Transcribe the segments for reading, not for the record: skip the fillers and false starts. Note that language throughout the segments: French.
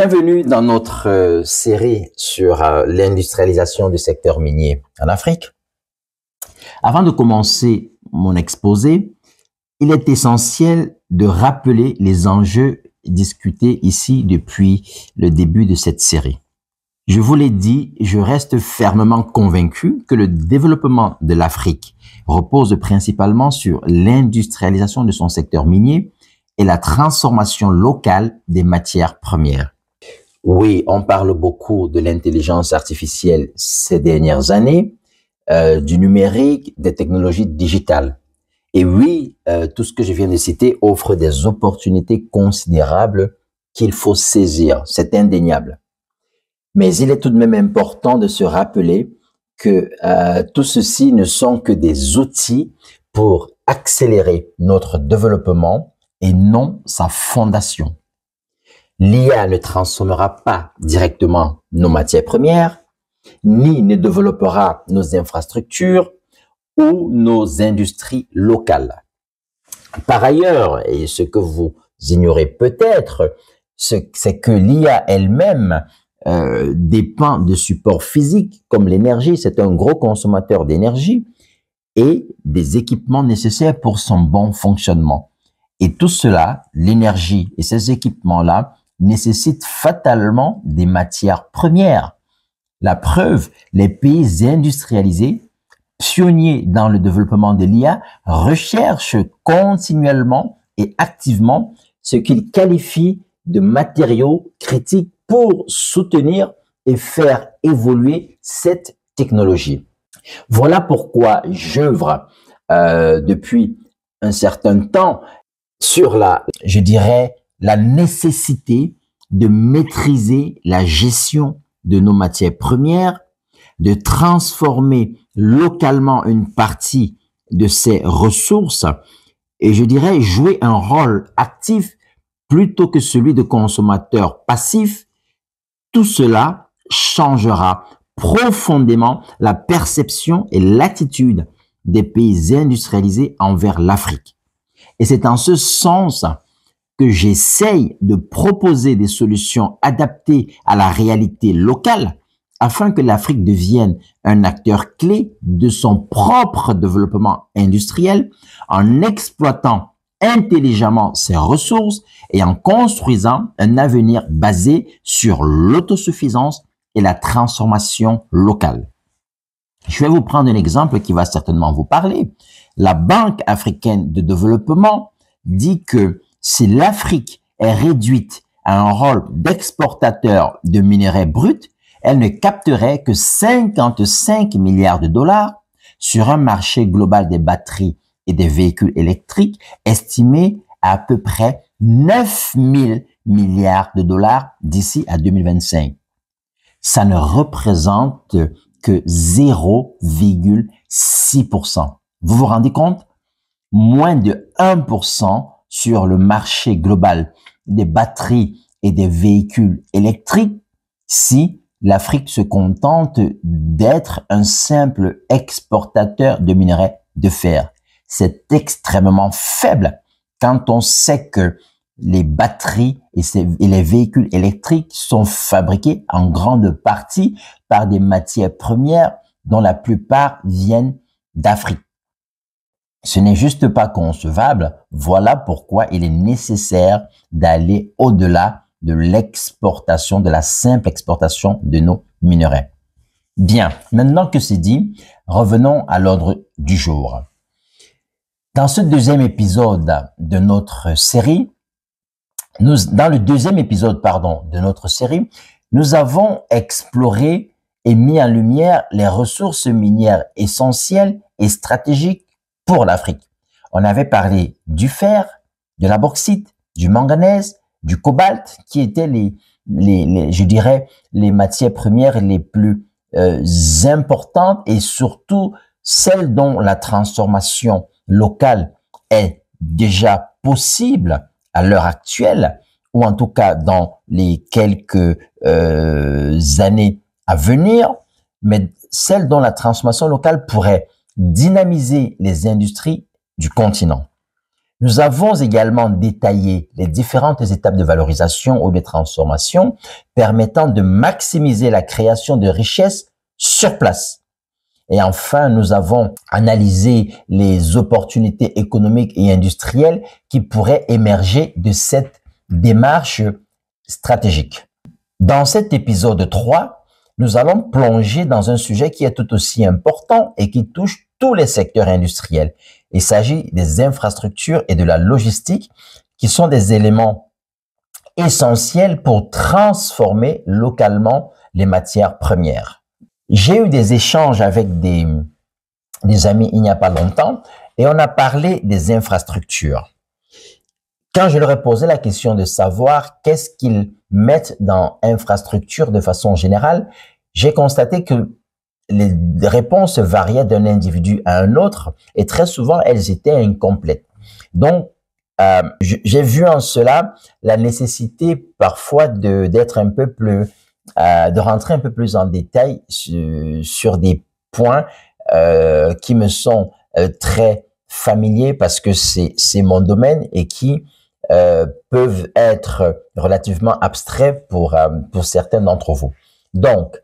Bienvenue dans notre série sur l'industrialisation du secteur minier en Afrique. Avant de commencer mon exposé, il est essentiel de rappeler les enjeux discutés ici depuis le début de cette série. Je vous l'ai dit, je reste fermement convaincu que le développement de l'Afrique repose principalement sur l'industrialisation de son secteur minier et la transformation locale des matières premières. Oui, on parle beaucoup de l'intelligence artificielle ces dernières années, du numérique, des technologies digitales. Et oui, tout ce que je viens de citer offre des opportunités considérables qu'il faut saisir, c'est indéniable. Mais il est tout de même important de se rappeler que tout ceci ne sont que des outils pour accélérer notre développement et non sa fondation. L'IA ne transformera pas directement nos matières premières, ni ne développera nos infrastructures ou nos industries locales. Par ailleurs, et ce que vous ignorez peut-être, c'est que l'IA elle-même dépend de supports physiques comme l'énergie, c'est un gros consommateur d'énergie et des équipements nécessaires pour son bon fonctionnement. Et tout cela, l'énergie et ces équipements-là, nécessitent fatalement des matières premières. La preuve, les pays industrialisés, pionniers dans le développement de l'IA, recherchent continuellement et activement ce qu'ils qualifient de matériaux critiques pour soutenir et faire évoluer cette technologie. Voilà pourquoi j'œuvre depuis un certain temps sur la nécessité de maîtriser la gestion de nos matières premières, de transformer localement une partie de ces ressources et jouer un rôle actif plutôt que celui de consommateur passif. Tout cela changera profondément la perception et l'attitude des pays industrialisés envers l'Afrique. Et c'est en ce sens que j'essaye de proposer des solutions adaptées à la réalité locale afin que l'Afrique devienne un acteur clé de son propre développement industriel en exploitant intelligemment ses ressources et en construisant un avenir basé sur l'autosuffisance et la transformation locale. Je vais vous prendre un exemple qui va certainement vous parler. La Banque africaine de développement dit que si l'Afrique est réduite à un rôle d'exportateur de minerais bruts, elle ne capterait que 55 milliards de dollars sur un marché global des batteries et des véhicules électriques estimé à peu près 9 000 milliards de dollars d'ici à 2025. Ça ne représente que 0,6%. Vous vous rendez compte? Moins de 1% sur le marché global des batteries et des véhicules électriques si l'Afrique se contente d'être un simple exportateur de minerais de fer. C'est extrêmement faible quand on sait que les batteries et les véhicules électriques sont fabriqués en grande partie par des matières premières dont la plupart viennent d'Afrique. Ce n'est juste pas concevable. Voilà pourquoi il est nécessaire d'aller au-delà de l'exportation, de la simple exportation de nos minerais. Bien, maintenant que c'est dit, revenons à l'ordre du jour. Dans ce deuxième épisode de notre série, nous avons exploré et mis en lumière les ressources minières essentielles et stratégiques pour l'Afrique. On avait parlé du fer, de la bauxite, du manganèse, du cobalt, qui étaient les matières premières les plus importantes et surtout celles dont la transformation locale est déjà possible à l'heure actuelle, ou en tout cas dans les quelques années à venir, mais celles dont la transformation locale pourrait dynamiser les industries du continent. Nous avons également détaillé les différentes étapes de valorisation ou de transformation permettant de maximiser la création de richesses sur place. Et enfin, nous avons analysé les opportunités économiques et industrielles qui pourraient émerger de cette démarche stratégique. Dans cet épisode 3, nous allons plonger dans un sujet qui est tout aussi important et qui touche tous les secteurs industriels. Il s'agit des infrastructures et de la logistique qui sont des éléments essentiels pour transformer localement les matières premières. J'ai eu des échanges avec des amis il n'y a pas longtemps et on a parlé des infrastructures. Quand je leur ai posé la question de savoir qu'est-ce qu'ils mettent dans infrastructure de façon générale, j'ai constaté que les réponses variaient d'un individu à un autre et très souvent elles étaient incomplètes. Donc, j'ai vu en cela la nécessité parfois d'être un peu plus de rentrer un peu plus en détail sur des points qui me sont très familiers parce que c'est mon domaine et qui peuvent être relativement abstraits pour certains d'entre vous. Donc,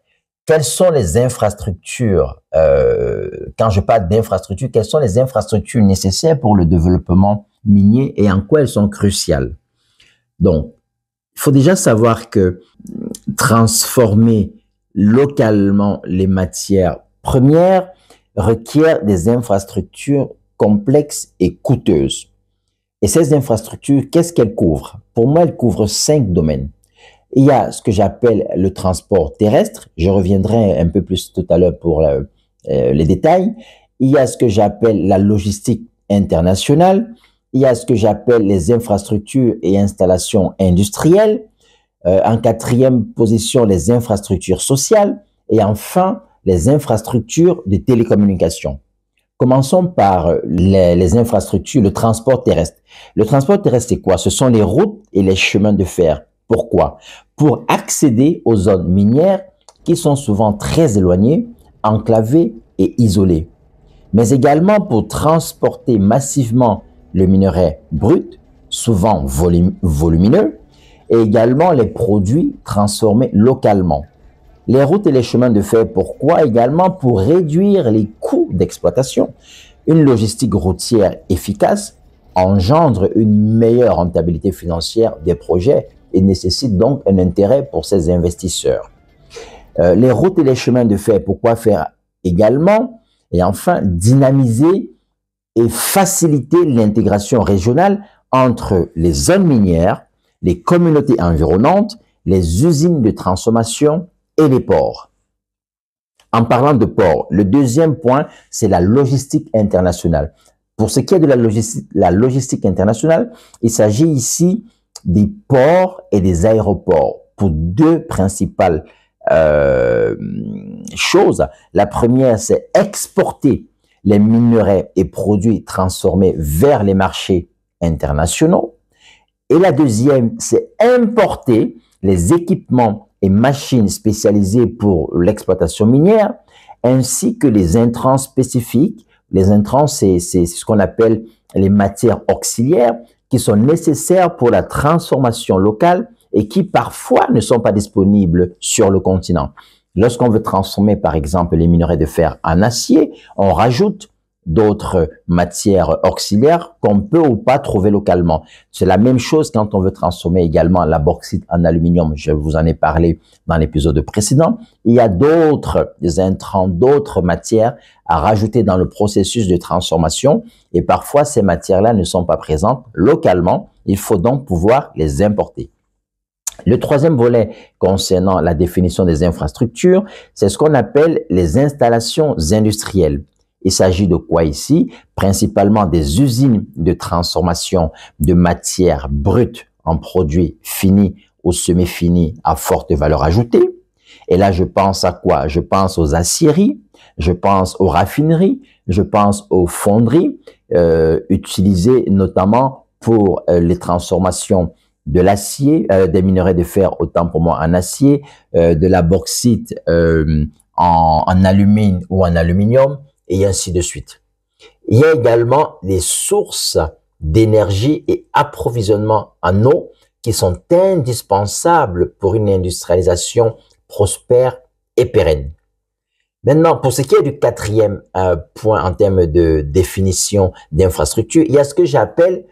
quelles sont les infrastructures, quand je parle d'infrastructures, quelles sont les infrastructures nécessaires pour le développement minier et en quoi elles sont cruciales? Donc, il faut déjà savoir que transformer localement les matières premières requiert des infrastructures complexes et coûteuses. Et ces infrastructures, qu'est-ce qu'elles couvrent? Pour moi, elles couvrent 5 domaines. Il y a ce que j'appelle le transport terrestre. Je reviendrai un peu plus tout à l'heure pour les détails. Il y a ce que j'appelle la logistique internationale. Il y a ce que j'appelle les infrastructures et installations industrielles. En 4e position, les infrastructures sociales. Et enfin, les infrastructures de télécommunications. Commençons par les infrastructures, le transport terrestre. Le transport terrestre, c'est quoi? Ce sont les routes et les chemins de fer. Pourquoi? Pour accéder aux zones minières qui sont souvent très éloignées, enclavées et isolées. Mais également pour transporter massivement le minerai brut, souvent volumineux, et également les produits transformés localement. Les routes et les chemins de fer, pourquoi? Également pour réduire les coûts d'exploitation. Une logistique routière efficace engendre une meilleure rentabilité financière des projets et nécessite donc un intérêt pour ces investisseurs. Les routes et les chemins de fer, pourquoi faire également? Et enfin, dynamiser et faciliter l'intégration régionale entre les zones minières, les communautés environnantes, les usines de transformation et les ports. En parlant de ports, le deuxième point, c'est la logistique internationale. Pour ce qui est de la logistique internationale, il s'agit ici des ports et des aéroports pour 2 principales choses. La première, c'est exporter les minerais et produits transformés vers les marchés internationaux. Et la deuxième, c'est importer les équipements et machines spécialisées pour l'exploitation minière, ainsi que les intrants spécifiques. Les intrants, c'est ce qu'on appelle les matières auxiliaires qui sont nécessaires pour la transformation locale et qui parfois ne sont pas disponibles sur le continent. Lorsqu'on veut transformer par exemple les minerais de fer en acier, on rajoute d'autres matières auxiliaires qu'on peut ou pas trouver localement. C'est la même chose quand on veut transformer également la bauxite en aluminium. Je vous en ai parlé dans l'épisode précédent. Il y a d'autres intrants, d'autres matières à rajouter dans le processus de transformation et parfois ces matières-là ne sont pas présentes localement. Il faut donc pouvoir les importer. Le troisième volet concernant la définition des infrastructures, c'est ce qu'on appelle les installations industrielles. Il s'agit de quoi ici? Principalement des usines de transformation de matières brutes en produits finis ou semi-finis à forte valeur ajoutée. Et là, je pense à quoi? Je pense aux aciéries, je pense aux raffineries, je pense aux fonderies, utilisées notamment pour les transformations de l'acier, des minerais de fer, autant pour moi en acier, de la bauxite en alumine ou en aluminium, et ainsi de suite. Il y a également les sources d'énergie et approvisionnement en eau qui sont indispensables pour une industrialisation prospère et pérenne. Maintenant, pour ce qui est du quatrième point en termes de définition d'infrastructure, il y a ce que j'appelle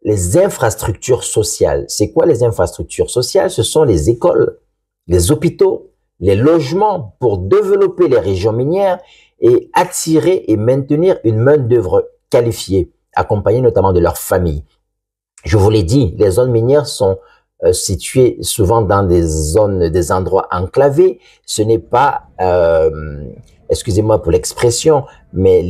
les infrastructures sociales. C'est quoi les infrastructures sociales? Ce sont les écoles, les hôpitaux, les logements pour développer les régions minières et attirer et maintenir une main-d'œuvre qualifiée, accompagnée notamment de leurs familles. Je vous l'ai dit, les zones minières sont situées souvent dans des zones, des endroits enclavés. Ce n'est pas, excusez-moi pour l'expression, mais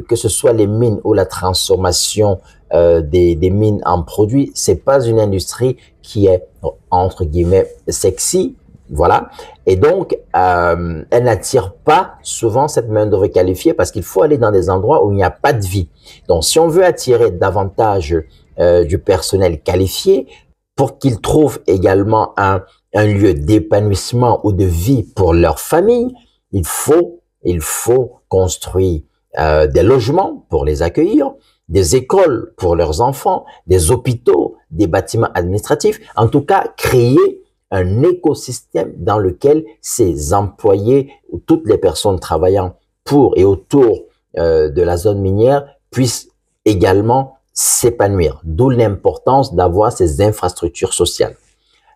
que ce soit les mines ou la transformation des mines en produits, c'est pas une industrie qui est entre guillemets sexy, voilà. Et donc, elle n'attire pas souvent cette main-d'œuvre qualifiée parce qu'il faut aller dans des endroits où il n'y a pas de vie. Donc, si on veut attirer davantage du personnel qualifié pour qu'ils trouvent également un lieu d'épanouissement ou de vie pour leur famille, il faut construire des logements pour les accueillir, des écoles pour leurs enfants, des hôpitaux, des bâtiments administratifs, en tout cas créer un écosystème dans lequel ces employés ou toutes les personnes travaillant pour et autour de la zone minière puissent également s'épanouir, d'où l'importance d'avoir ces infrastructures sociales.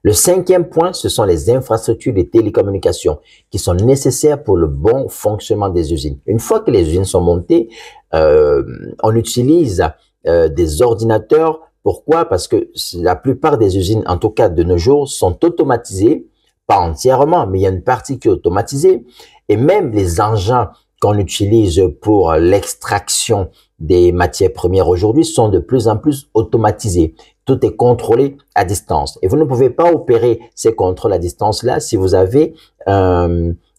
Le cinquième point, ce sont les infrastructures de télécommunications qui sont nécessaires pour le bon fonctionnement des usines. Une fois que les usines sont montées, on utilise des ordinateurs. Pourquoi? Parce que la plupart des usines, en tout cas de nos jours, sont automatisées, pas entièrement, mais il y a une partie qui est automatisée. Et même les engins qu'on utilise pour l'extraction des matières premières aujourd'hui sont de plus en plus automatisés. Tout est contrôlé à distance. Et vous ne pouvez pas opérer ces contrôles à distance-là si vous avez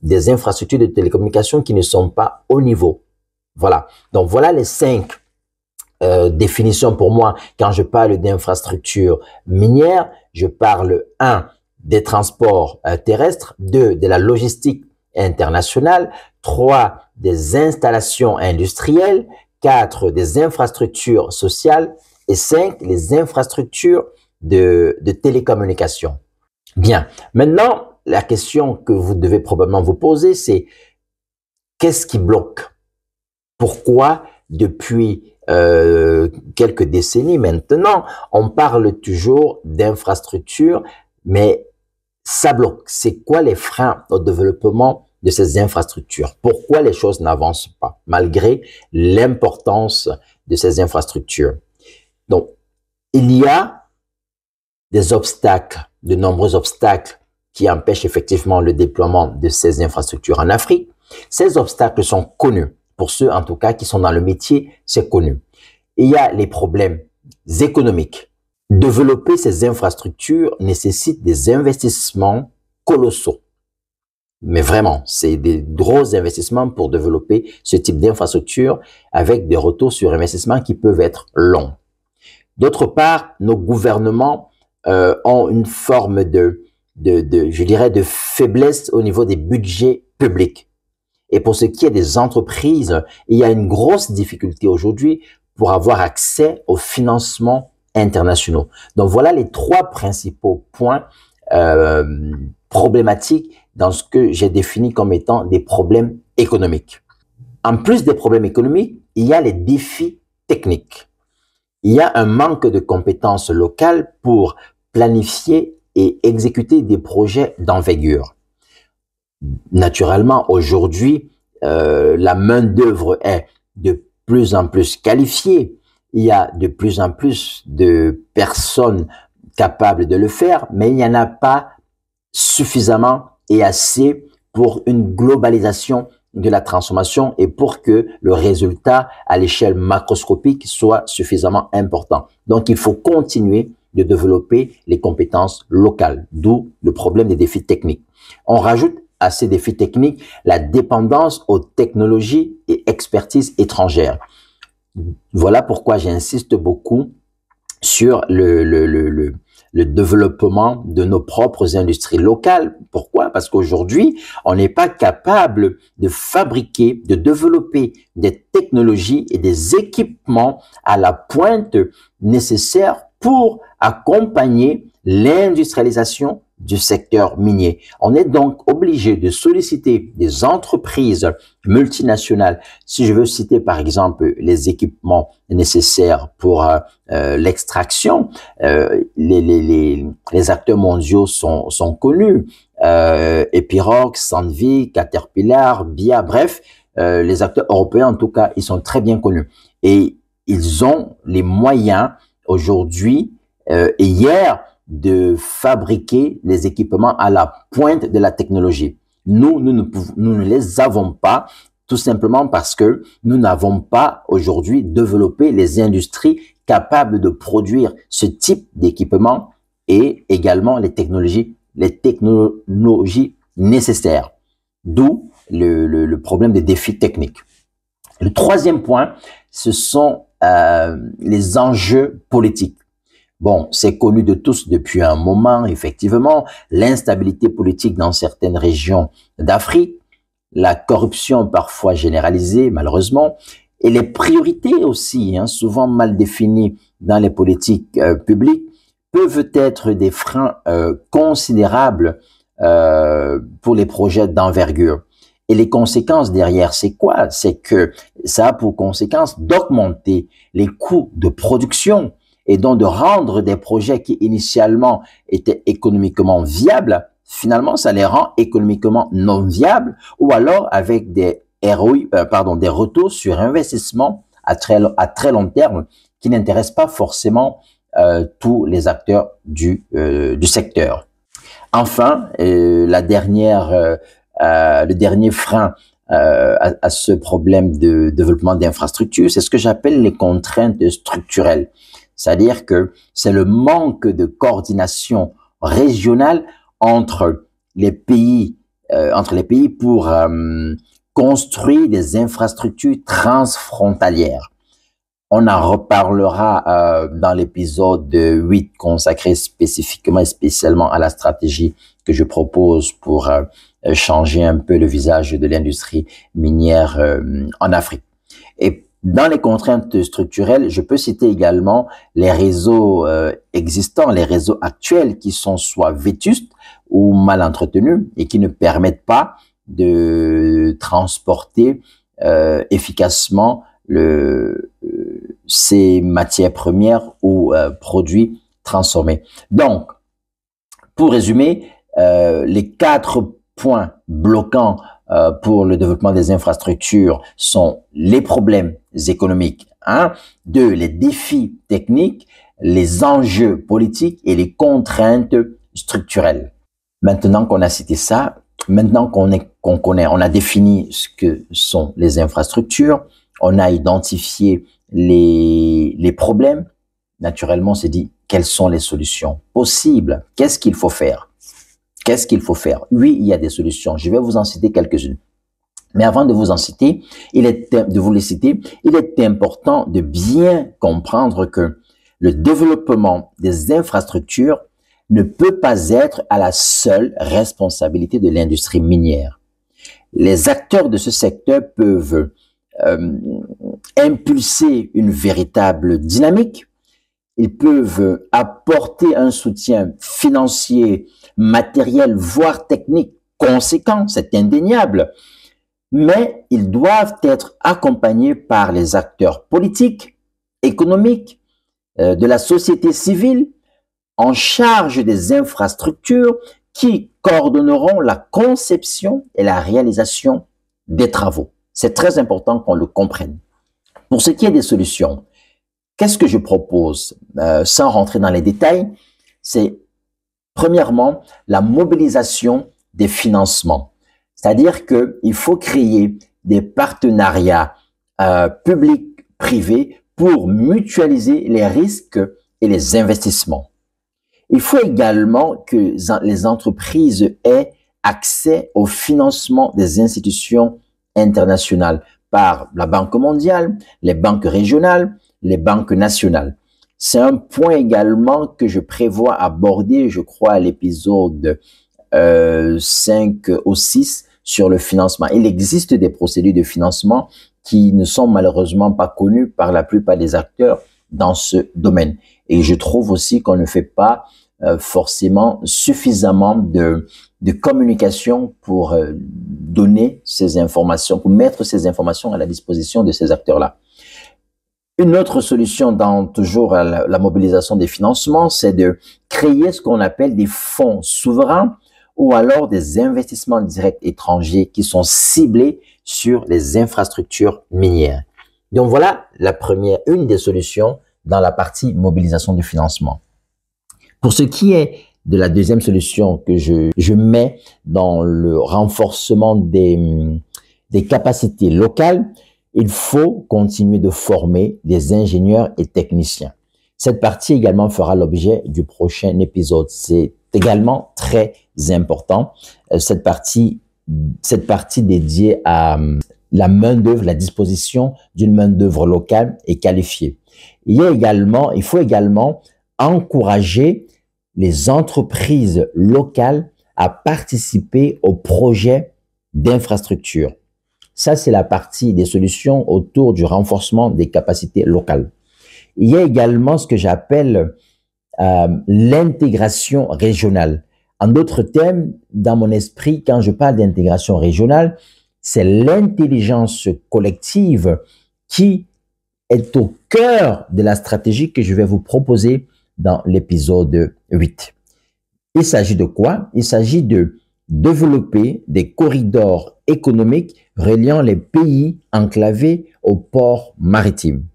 des infrastructures de télécommunications qui ne sont pas au niveau. Voilà. Donc, voilà les 5 définitions pour moi. Quand je parle d'infrastructures minières, je parle 1 des transports terrestres, 2 de la logistique internationale, 3 des installations industrielles, 4 des infrastructures sociales et 5 les infrastructures de télécommunications. Bien. Maintenant, la question que vous devez probablement vous poser, c'est qu'est-ce qui bloque? Pourquoi depuis quelques décennies maintenant, on parle toujours d'infrastructures, mais ça bloque. C'est quoi les freins au développement de ces infrastructures? Pourquoi les choses n'avancent pas, malgré l'importance de ces infrastructures? Donc, il y a des obstacles, de nombreux obstacles qui empêchent effectivement le déploiement de ces infrastructures en Afrique. Ces obstacles sont connus. Pour ceux, en tout cas, qui sont dans le métier, c'est connu. Il y a les problèmes économiques. Développer ces infrastructures nécessite des investissements colossaux. Mais vraiment, c'est des gros investissements pour développer ce type d'infrastructure avec des retours sur investissement qui peuvent être longs. D'autre part, nos gouvernements ont une forme je dirais, de faiblesse au niveau des budgets publics. Et pour ce qui est des entreprises, il y a une grosse difficulté aujourd'hui pour avoir accès aux financements internationaux. Donc voilà les 3 principaux points problématiques dans ce que j'ai défini comme étant des problèmes économiques. En plus des problèmes économiques, il y a les défis techniques. Il y a un manque de compétences locales pour planifier et exécuter des projets d'envergure. Naturellement, aujourd'hui, la main-d'œuvre est de plus en plus qualifiée. Il y a de plus en plus de personnes capables de le faire, mais il n'y en a pas suffisamment et assez pour une globalisation de la transformation et pour que le résultat à l'échelle macroscopique soit suffisamment important. Donc, il faut continuer de développer les compétences locales, d'où le problème des défis techniques. On rajoute à ces défis techniques la dépendance aux technologies et expertises étrangères. Voilà pourquoi j'insiste beaucoup sur le développement de nos propres industries locales. Pourquoi? Parce qu'aujourd'hui, on n'est pas capable de fabriquer, de développer des technologies et des équipements à la pointe nécessaires pour accompagner l'industrialisation du secteur minier. On est donc obligé de solliciter des entreprises multinationales. Si je veux citer par exemple les équipements nécessaires pour l'extraction, les acteurs mondiaux sont connus. Epiroc, Sandvik, Caterpillar, BIA, bref, les acteurs européens en tout cas, ils sont très bien connus. Et ils ont les moyens aujourd'hui et hier de fabriquer les équipements à la pointe de la technologie. Nous ne les avons pas, tout simplement parce que nous n'avons pas aujourd'hui développé les industries capables de produire ce type d'équipement et également les technologies nécessaires. D'où le problème des défis techniques. Le troisième point, ce sont les enjeux politiques. Bon, c'est connu de tous depuis un moment, effectivement, l'instabilité politique dans certaines régions d'Afrique, la corruption parfois généralisée, malheureusement, et les priorités aussi, souvent mal définies dans les politiques publiques, peuvent être des freins considérables pour les projets d'envergure. Et les conséquences derrière, c'est quoi? C'est que ça a pour conséquence d'augmenter les coûts de production et donc de rendre des projets qui initialement étaient économiquement viables, finalement ça les rend économiquement non viables ou alors avec des des retours sur investissement à très long terme qui n'intéressent pas forcément tous les acteurs du secteur. Enfin, le dernier frein à ce problème de développement d'infrastructures, c'est ce que j'appelle les contraintes structurelles. C'est-à-dire que c'est le manque de coordination régionale entre les pays pour construire des infrastructures transfrontalières. On en reparlera dans l'épisode 8 consacré spécifiquement et spécialement à la stratégie que je propose pour changer un peu le visage de l'industrie minière en Afrique. Et dans les contraintes structurelles, je peux citer également les réseaux existants, les réseaux actuels qui sont soit vétustes ou mal entretenus et qui ne permettent pas de transporter efficacement ces matières premières ou produits transformés. Donc, pour résumer, les 4 points bloquants pour le développement des infrastructures sont les problèmes économiques, 2, les défis techniques, les enjeux politiques et les contraintes structurelles. Maintenant qu'on a cité ça, maintenant qu'on a défini ce que sont les infrastructures, on a identifié les problèmes, naturellement on s'est dit quelles sont les solutions possibles, qu'est-ce qu'il faut faire? Qu'est-ce qu'il faut faire? Oui, il y a des solutions. Je vais vous en citer quelques-unes. Mais avant de vous en citer, il est important de bien comprendre que le développement des infrastructures ne peut pas être à la seule responsabilité de l'industrie minière. Les acteurs de ce secteur peuvent impulser une véritable dynamique. Ils peuvent apporter un soutien financier, matériel, voire technique conséquent, c'est indéniable. Mais ils doivent être accompagnés par les acteurs politiques, économiques, de la société civile, en charge des infrastructures qui coordonneront la conception et la réalisation des travaux. C'est très important qu'on le comprenne. Pour ce qui est des solutions, qu'est-ce que je propose? Sans rentrer dans les détails, c'est premièrement la mobilisation des financements. C'est-à-dire qu'il faut créer des partenariats publics-privés pour mutualiser les risques et les investissements. Il faut également que les entreprises aient accès au financement des institutions internationales par la Banque mondiale, les banques régionales, les banques nationales. C'est un point également que je prévois aborder, je crois, à l'épisode 5 ou 6 sur le financement. Il existe des procédures de financement qui ne sont malheureusement pas connues par la plupart des acteurs dans ce domaine. Et je trouve aussi qu'on ne fait pas forcément suffisamment de communication pour donner ces informations, pour mettre ces informations à la disposition de ces acteurs-là. Une autre solution dans toujours la mobilisation des financements, c'est de créer ce qu'on appelle des fonds souverains ou alors des investissements directs étrangers qui sont ciblés sur les infrastructures minières. Donc voilà une des solutions dans la partie mobilisation du financement. Pour ce qui est de la deuxième solution que je mets dans le renforcement des capacités locales, il faut continuer de former des ingénieurs et techniciens. Cette partie également fera l'objet du prochain épisode. C'est également très important. Cette partie dédiée à la main-d'œuvre, la disposition d'une main-d'œuvre locale et qualifiée. Il faut également encourager les entreprises locales à participer aux projets d'infrastructure. Ça, c'est la partie des solutions autour du renforcement des capacités locales. Il y a également ce que j'appelle l'intégration régionale. En d'autres termes, dans mon esprit, quand je parle d'intégration régionale, c'est l'intelligence collective qui est au cœur de la stratégie que je vais vous proposer dans l'épisode 8. Il s'agit de quoi? Il s'agit de développer des corridors économiques reliant les pays enclavés aux ports maritimes.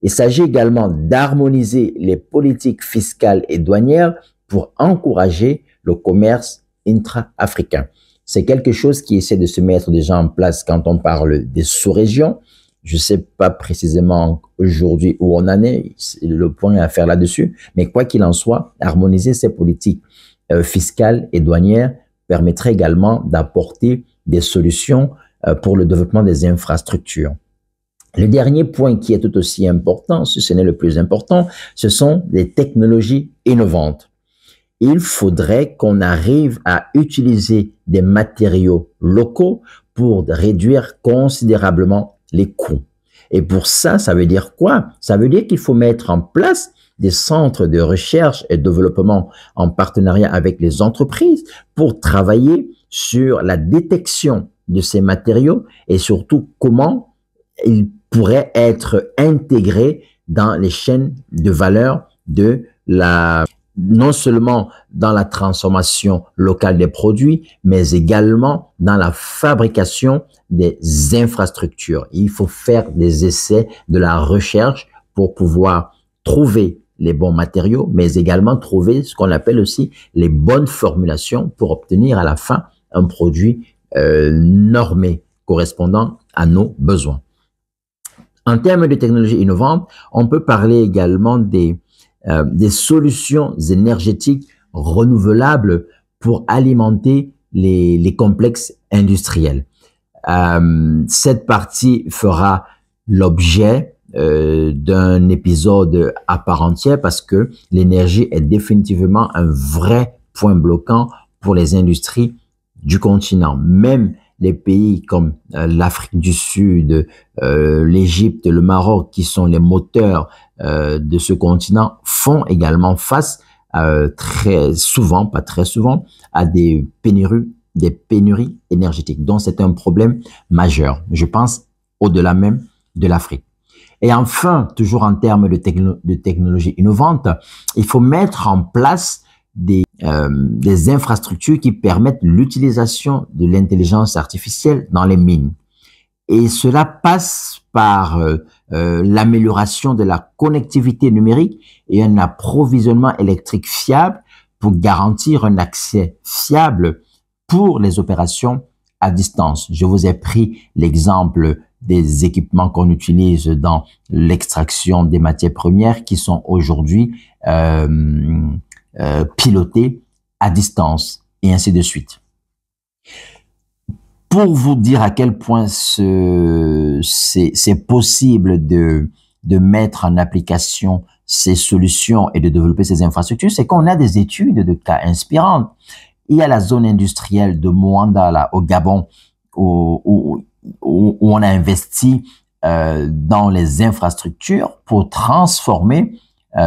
Il s'agit également d'harmoniser les politiques fiscales et douanières pour encourager le commerce intra-africain. C'est quelque chose qui essaie de se mettre déjà en place quand on parle des sous-régions. Je ne sais pas précisément aujourd'hui où on en est, le point à faire là-dessus, mais quoi qu'il en soit, harmoniser ces politiques fiscales et douanières permettrait également d'apporter des solutions pour le développement des infrastructures. Le dernier point qui est tout aussi important, si ce n'est le plus important, ce sont les technologies innovantes. Il faudrait qu'on arrive à utiliser des matériaux locaux pour réduire considérablement les coûts. Et pour ça, ça veut dire quoi? Ça veut dire qu'il faut mettre en place des centres de recherche et développement en partenariat avec les entreprises pour travailler sur la détection de ces matériaux et surtout comment ils pourraient être intégrés dans les chaînes de valeur non seulement dans la transformation locale des produits, mais également dans la fabrication des infrastructures. Il faut faire des essais de la recherche pour pouvoir trouver les bons matériaux, mais également trouver ce qu'on appelle aussi les bonnes formulations pour obtenir à la fin un produit normé correspondant à nos besoins. En termes de technologies innovantes, on peut parler également des solutions énergétiques renouvelables pour alimenter les complexes industriels. Cette partie fera l'objet d'un épisode à part entière parce que l'énergie est définitivement un vrai point bloquant pour les industries du continent. Même les pays comme l'Afrique du Sud, l'Égypte, le Maroc, qui sont les moteurs de ce continent, font également face très souvent, pas très souvent, à des pénuries énergétiques. Donc, c'est un problème majeur. Je pense au-delà même de l'Afrique. Et enfin, toujours en termes de technologie innovante, il faut mettre en place des infrastructures qui permettent l'utilisation de l'intelligence artificielle dans les mines. Et cela passe par l'amélioration de la connectivité numérique et un approvisionnement électrique fiable pour garantir un accès fiable pour les opérations à distance. Je vous ai pris l'exemple des équipements qu'on utilise dans l'extraction des matières premières qui sont aujourd'hui pilotés à distance et ainsi de suite. Pour vous dire à quel point c'est possible de mettre en application ces solutions et de développer ces infrastructures, c'est qu'on a des études de cas inspirantes. Il y a la zone industrielle de Moanda, là, au Gabon, où on a investi dans les infrastructures pour transformer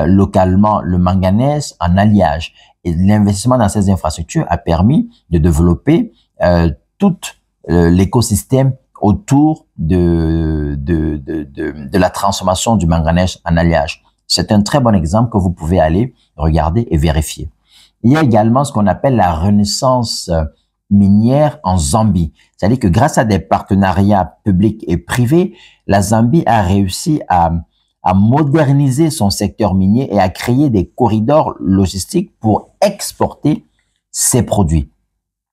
localement le manganèse en alliage. Et l'investissement dans ces infrastructures a permis de développer tout l'écosystème autour de la transformation du manganèse en alliage. C'est un très bon exemple que vous pouvez aller regarder et vérifier. Il y a également ce qu'on appelle la renaissance minière en Zambie. C'est-à-dire que grâce à des partenariats publics et privés, la Zambie a réussi à moderniser son secteur minier et à créer des corridors logistiques pour exporter ses produits.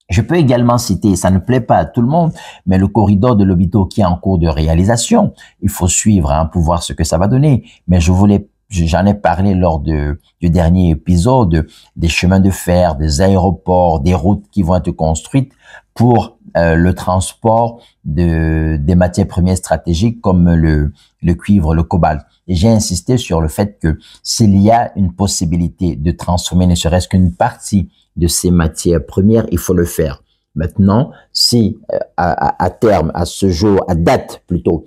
Je peux également citer, ça ne plaît pas à tout le monde, mais le corridor de Lobito qui est en cours de réalisation. Il faut suivre pour voir ce que ça va donner. Mais j'en ai parlé lors du dernier épisode des chemins de fer, des aéroports, des routes qui vont être construites pour le transport des matières premières stratégiques comme le cuivre, le cobalt. Et j'ai insisté sur le fait que s'il y a une possibilité de transformer ne serait-ce qu'une partie de ces matières premières, il faut le faire. Maintenant, si à terme, à ce jour, à date plutôt,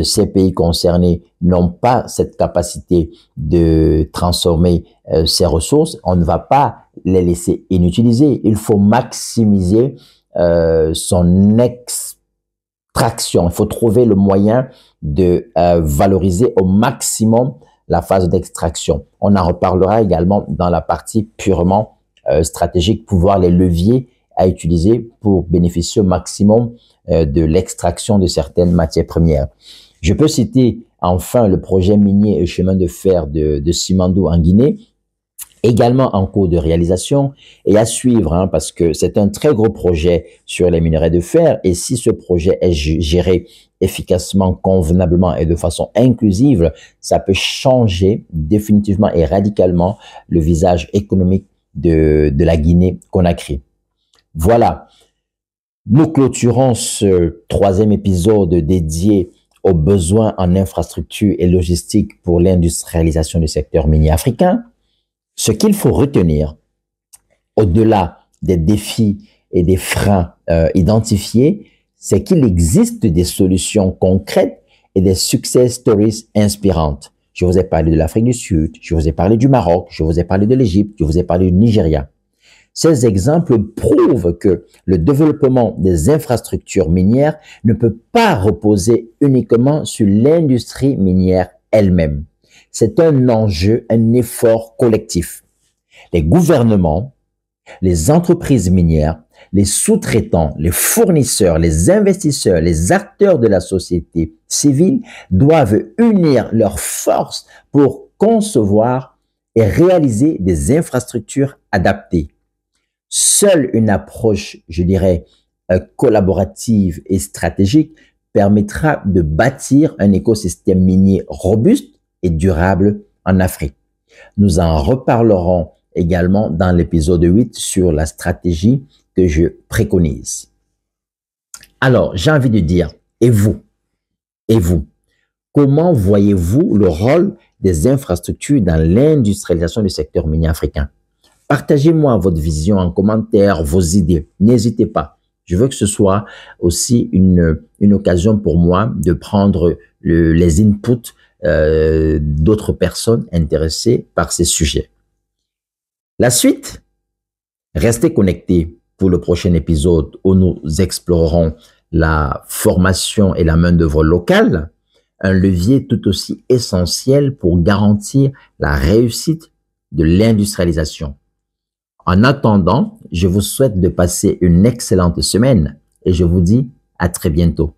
ces pays concernés n'ont pas cette capacité de transformer ces ressources, on ne va pas les laisser inutilisées. Il faut maximiser son extraction. Il faut trouver le moyen de valoriser au maximum la phase d'extraction. On en reparlera également dans la partie purement stratégique pour voir les leviers à utiliser pour bénéficier au maximum de l'extraction de certaines matières premières. Je peux citer enfin le projet minier et chemin de fer de Simandou en Guinée, également en cours de réalisation et à suivre parce que c'est un très gros projet sur les minerais de fer et si ce projet est géré efficacement, convenablement et de façon inclusive, ça peut changer définitivement et radicalement le visage économique de la Guinée-Conakry. Voilà, nous clôturons ce troisième épisode dédié aux besoins en infrastructure et logistique pour l'industrialisation du secteur minier africain. Ce qu'il faut retenir, au-delà des défis et des freins identifiés, c'est qu'il existe des solutions concrètes et des success stories inspirantes. Je vous ai parlé de l'Afrique du Sud, je vous ai parlé du Maroc, je vous ai parlé de l'Égypte, je vous ai parlé du Nigeria. Ces exemples prouvent que le développement des infrastructures minières ne peut pas reposer uniquement sur l'industrie minière elle-même. C'est un enjeu, un effort collectif. Les gouvernements, les entreprises minières, les sous-traitants, les fournisseurs, les investisseurs, les acteurs de la société civile doivent unir leurs forces pour concevoir et réaliser des infrastructures adaptées. Seule une approche, je dirais, collaborative et stratégique permettra de bâtir un écosystème minier robuste et durable en Afrique. Nous en reparlerons également dans l'épisode 8 sur la stratégie que je préconise. Alors, j'ai envie de dire, et vous, comment voyez-vous le rôle des infrastructures dans l'industrialisation du secteur minier africain? Partagez-moi votre vision en commentaire, vos idées. N'hésitez pas. Je veux que ce soit aussi une occasion pour moi de prendre les inputs d'autres personnes intéressées par ces sujets. La suite, restez connectés pour le prochain épisode où nous explorerons la formation et la main-d'œuvre locale, un levier tout aussi essentiel pour garantir la réussite de l'industrialisation. En attendant, je vous souhaite de passer une excellente semaine et je vous dis à très bientôt.